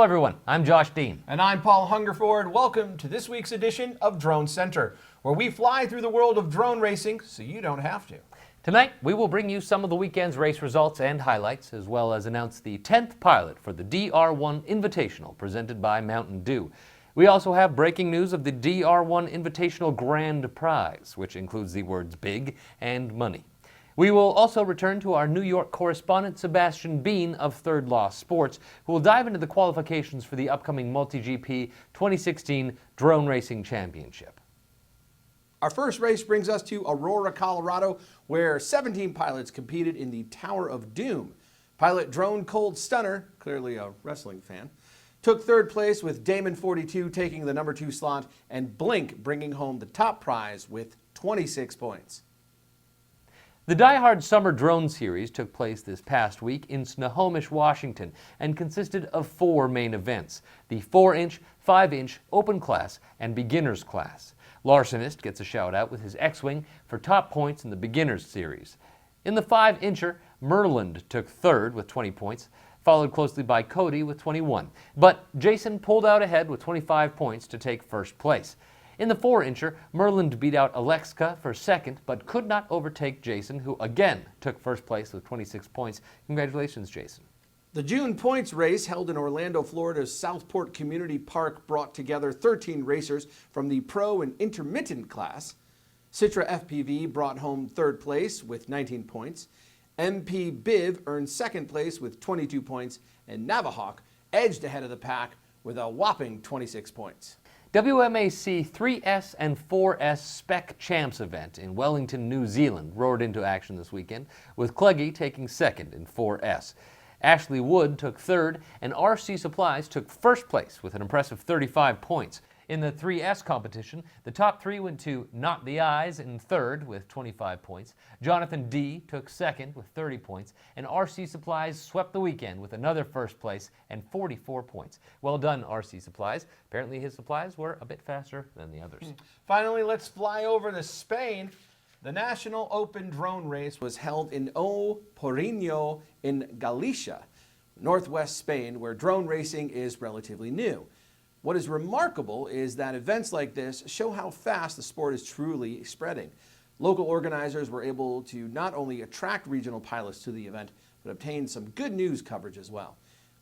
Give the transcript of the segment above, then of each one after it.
everyone. I'm Josh Dean. And I'm Paul Hungerford. Welcome to this week's edition of Drone Center, where we fly through the world of drone racing so you don't have to. Tonight, we will bring you some of the weekend's race results and highlights, as well as announce the 10th pilot for the DR1 Invitational presented by Mountain Dew. We also have breaking news of the DR1 Invitational Grand Prize, which includes the words big and money. We will also return to our New York correspondent Sebastian Bean of Third Law Sports, who will dive into the qualifications for the upcoming MultiGP 2016 Drone Racing Championship. Our first race brings us to Aurora, Colorado, where 17 pilots competed in the Tower of Doom. Pilot Drone Cold Stunner, clearly a wrestling fan, took third place with Damon 42 taking the number 2 slot and Blink bringing home the top prize with 26 points. The Die Hard Summer Drone Series took place this past week in Snohomish, Washington, and consisted of 4 main events: the 4-inch, 5-inch, open class, and beginner's class. Larsenist gets a shout-out with his X-Wing for top points in the beginner's series. In the 5-incher, Merland took third with 20 points, followed closely by Cody with 21. But Jason pulled out ahead with 25 points to take first place. In the 4-incher, Merland beat out Alexka for second, but could not overtake Jason, who again took first place with 26 points. Congratulations, Jason. The June points race held in Orlando, Florida's Southport Community Park brought together 13 racers from the pro and intermittent class. Citra FPV brought home third place with 19 points. MP Biv earned second place with 22 points, and Navahawk edged ahead of the pack with a whopping 26 points. WMAC 3S and 4S Spec Champs event in Wellington, New Zealand roared into action this weekend, with Cleggy taking second in 4S. Ashley Wood took third, and RC Supplies took first place with an impressive 35 points. In the 3S competition, the top 3 went to Not the Eyes in third with 25 points. Jonathan D. took second with 30 points, and RC Supplies swept the weekend with another first place and 44 points. Well done, RC Supplies. Apparently his supplies were a bit faster than the others. Finally, let's fly over to Spain. The National Open Drone Race was held in O Porriño in Galicia, northwest Spain, where drone racing is relatively new. What is remarkable is that events like this show how fast the sport is truly spreading. Local organizers were able to not only attract regional pilots to the event, but obtain some good news coverage as well.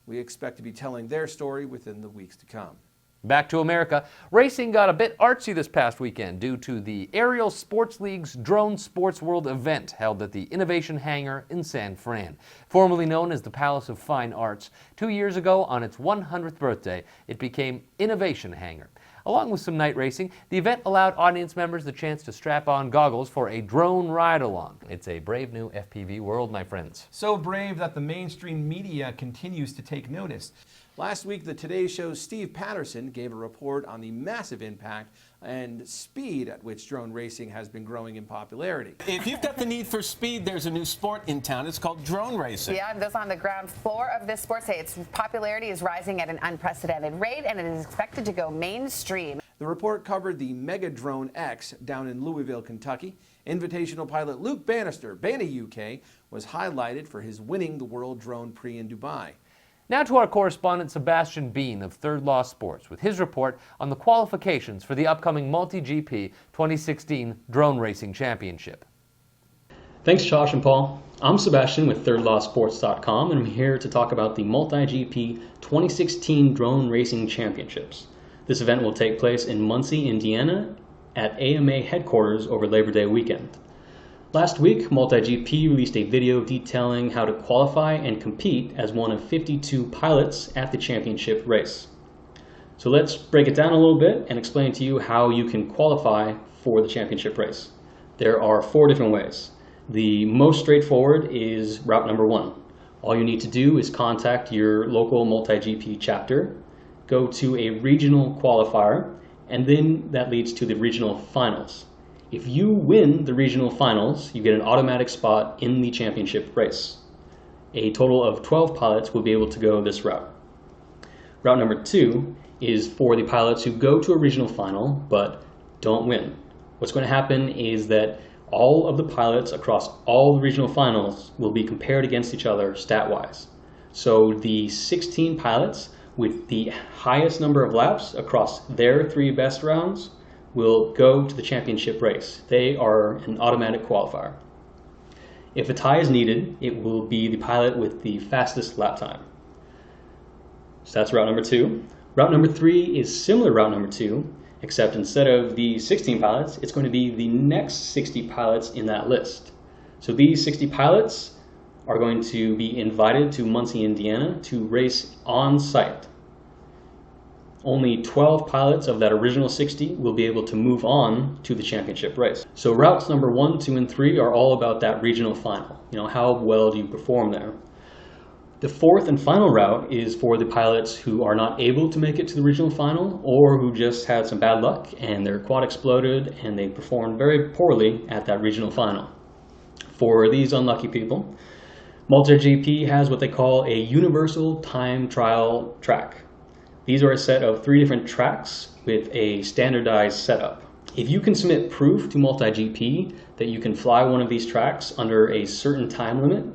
We expect to be telling their story within the weeks to come. Back to America, racing got a bit artsy this past weekend due to the Aerial Sports League's Drone Sports World event held at the Innovation Hangar in San Fran. Formerly known as the Palace of Fine Arts, 2 years ago on its 100th birthday, it became Innovation Hangar. Along with some night racing, the event allowed audience members the chance to strap on goggles for a drone ride-along. It's a brave new FPV world, my friends. So brave that the mainstream media continues to take notice. Last week, the Today Show's Steve Patterson gave a report on the massive impact and speed at which drone racing has been growing in popularity. If you've got the need for speed, there's a new sport in town. It's called drone racing. Yeah, those on the ground floor of this sport say its popularity is rising at an unprecedented rate, and it is expected to go mainstream. The report covered the Mega Drone X down in Louisville, Kentucky. Invitational pilot Luke Bannister, Banny UK, was highlighted for his winning the World Drone Prix in Dubai. Now to our correspondent Sebastian Bean of Third Law Sports with his report on the qualifications for the upcoming MultiGP 2016 Drone Racing Championship. Thanks, Josh and Paul. I'm Sebastian with ThirdLawSports.com, and I'm here to talk about the MultiGP 2016 Drone Racing Championships. This event will take place in Muncie, Indiana, at AMA headquarters over Labor Day weekend. Last week, MultiGP released a video detailing how to qualify and compete as one of 52 pilots at the championship race. So let's break it down a little bit and explain to you how you can qualify for the championship race. There are 4 different ways. The most straightforward is route number 1. All you need to do is contact your local MultiGP chapter, go to a regional qualifier, and then that leads to the regional finals. If you win the regional finals, you get an automatic spot in the championship race. A total of 12 pilots will be able to go this route. Route number 2 is for the pilots who go to a regional final but don't win. What's going to happen is that all of the pilots across all the regional finals will be compared against each other stat-wise. So the 16 pilots with the highest number of laps across their 3 best rounds will go to the championship race. They are an automatic qualifier. If a tie is needed, it will be the pilot with the fastest lap time. So that's route number 2. Route number 3 is similar to route number 2, except instead of the 16 pilots, it's going to be the next 60 pilots in that list. So these 60 pilots are going to be invited to Muncie, Indiana to race on site. Only 12 pilots of that original 60 will be able to move on to the championship race. So routes number 1, 2, and 3 are all about that regional final. How well do you perform there? The 4th and final route is for the pilots who are not able to make it to the regional final or who just had some bad luck and their quad exploded and they performed very poorly at that regional final. For these unlucky people, MultiGP has what they call a universal time trial track. These are a set of 3 different tracks with a standardized setup. If you can submit proof to MultiGP that you can fly one of these tracks under a certain time limit,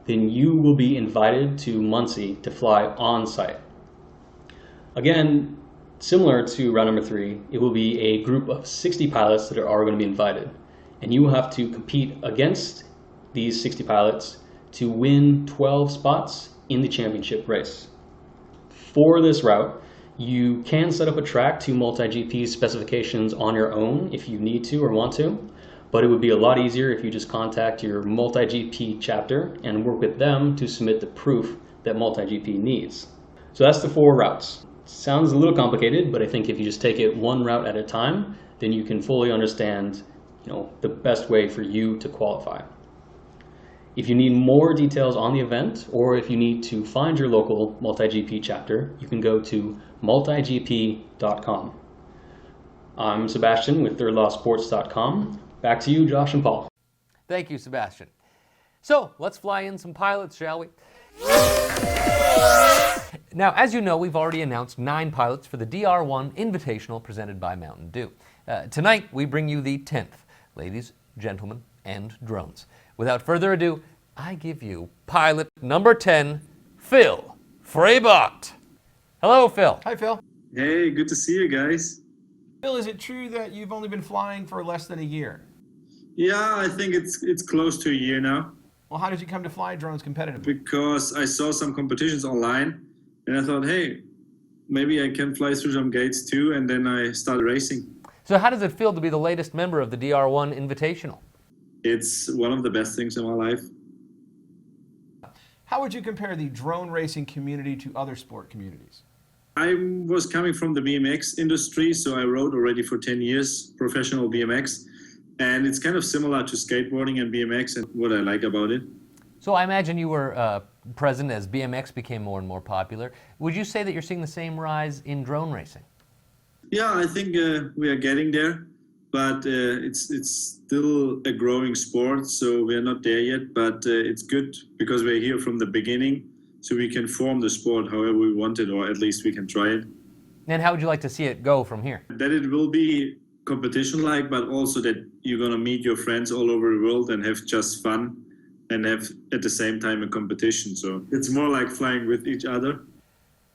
then you will be invited to Muncie to fly on site. Again, similar to round number 3, it will be a group of 60 pilots that are going to be invited. And you will have to compete against these 60 pilots to win 12 spots in the championship race. For this route, you can set up a track to MultiGP's specifications on your own if you need to or want to, but it would be a lot easier if you just contact your MultiGP chapter and work with them to submit the proof that MultiGP needs. So that's the 4 routes. Sounds a little complicated, but I think if you just take it one route at a time, then you can fully understand, the best way for you to qualify. If you need more details on the event, or if you need to find your local MultiGP chapter, you can go to multigp.com. I'm Sebastian with thirdlawsports.com. Back to you, Josh and Paul. Thank you, Sebastian. So let's fly in some pilots, shall we? Now, as you know, we've already announced 9 pilots for the DR1 Invitational presented by Mountain Dew. Tonight, we bring you the 10th, ladies, gentlemen, and drones. Without further ado, I give you pilot number 10, Phil Freibach. Hello, Phil. Hi, Phil. Hey, good to see you guys. Phil, is it true that you've only been flying for less than a year? Yeah, I think it's close to a year now. Well, how did you come to fly drones competitively? Because I saw some competitions online and I thought, hey, maybe I can fly through some gates too, and then I started racing. So how does it feel to be the latest member of the DR1 Invitational? It's one of the best things in my life. How would you compare the drone racing community to other sport communities? I was coming from the BMX industry, so I rode already for 10 years, professional BMX. And it's kind of similar to skateboarding and BMX and what I like about it. So I imagine you were present as BMX became more and more popular. Would you say that you're seeing the same rise in drone racing? Yeah, I think we are getting there, but it's still a growing sport, so we are not there yet. But it's good because we're here from the beginning, so we can form the sport however we want it, or at least we can try it. And how would you like to see it go from here? That it will be competition-like, but also that you're going to meet your friends all over the world and have just fun and have at the same time a competition. So it's more like flying with each other.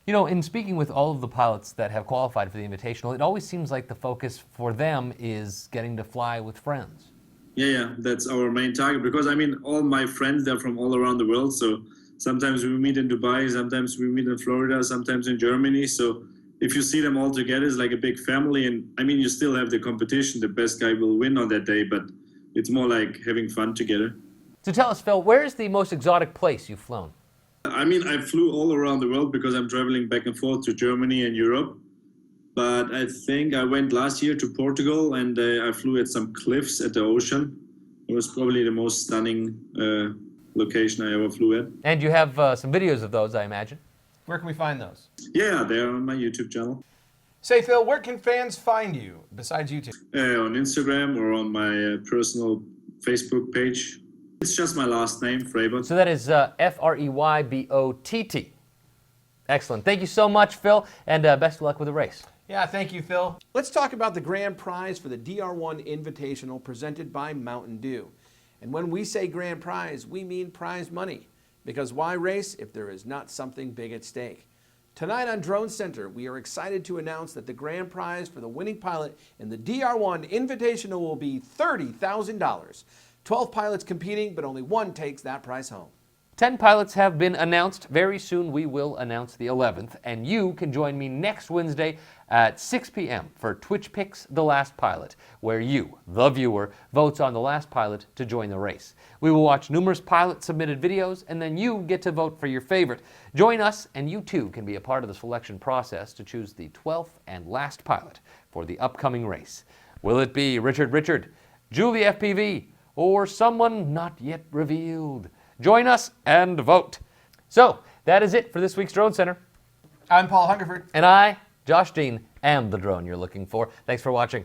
You know, in speaking with all of the pilots that have qualified for the Invitational, it always seems like the focus for them is getting to fly with friends. Yeah, that's our main target, because I mean, all my friends, they're from all around the world. So sometimes we meet in Dubai, sometimes we meet in Florida, sometimes in Germany. So if you see them all together, it's like a big family. And I mean, you still have the competition. The best guy will win on that day, but it's more like having fun together. So tell us, Phil, where is the most exotic place you've flown? I mean, I flew all around the world because I'm traveling back and forth to Germany and Europe. But I think I went last year to Portugal and I flew at some cliffs at the ocean. It was probably the most stunning location I ever flew at. And you have some videos of those, I imagine. Where can we find those? Yeah, they're on my YouTube channel. Say, Phil, where can fans find you besides YouTube? On Instagram or on my personal Facebook page. It's just my last name, Freibach. So that is Freybott. Excellent. Thank you so much, Phil, and best of luck with the race. Yeah, thank you, Phil. Let's talk about the grand prize for the DR1 Invitational presented by Mountain Dew. And when we say grand prize, we mean prize money. Because why race if there is not something big at stake? Tonight on Drone Center, we are excited to announce that the grand prize for the winning pilot in the DR1 Invitational will be $30,000. 12 pilots competing, but only one takes that prize home. 10 pilots have been announced. Very soon we will announce the 11th, and you can join me next Wednesday at 6 p.m. for Twitch Picks The Last Pilot, where you, the viewer, votes on the last pilot to join the race. We will watch numerous pilot-submitted videos, and then you get to vote for your favorite. Join us, and you too can be a part of the selection process to choose the 12th and last pilot for the upcoming race. Will it be Richard, Julie FPV, or someone not yet revealed? Join us and vote. So, that is it for this week's Drone Center. I'm Paul Hungerford. And I, Josh Dean, am the drone you're looking for. Thanks for watching.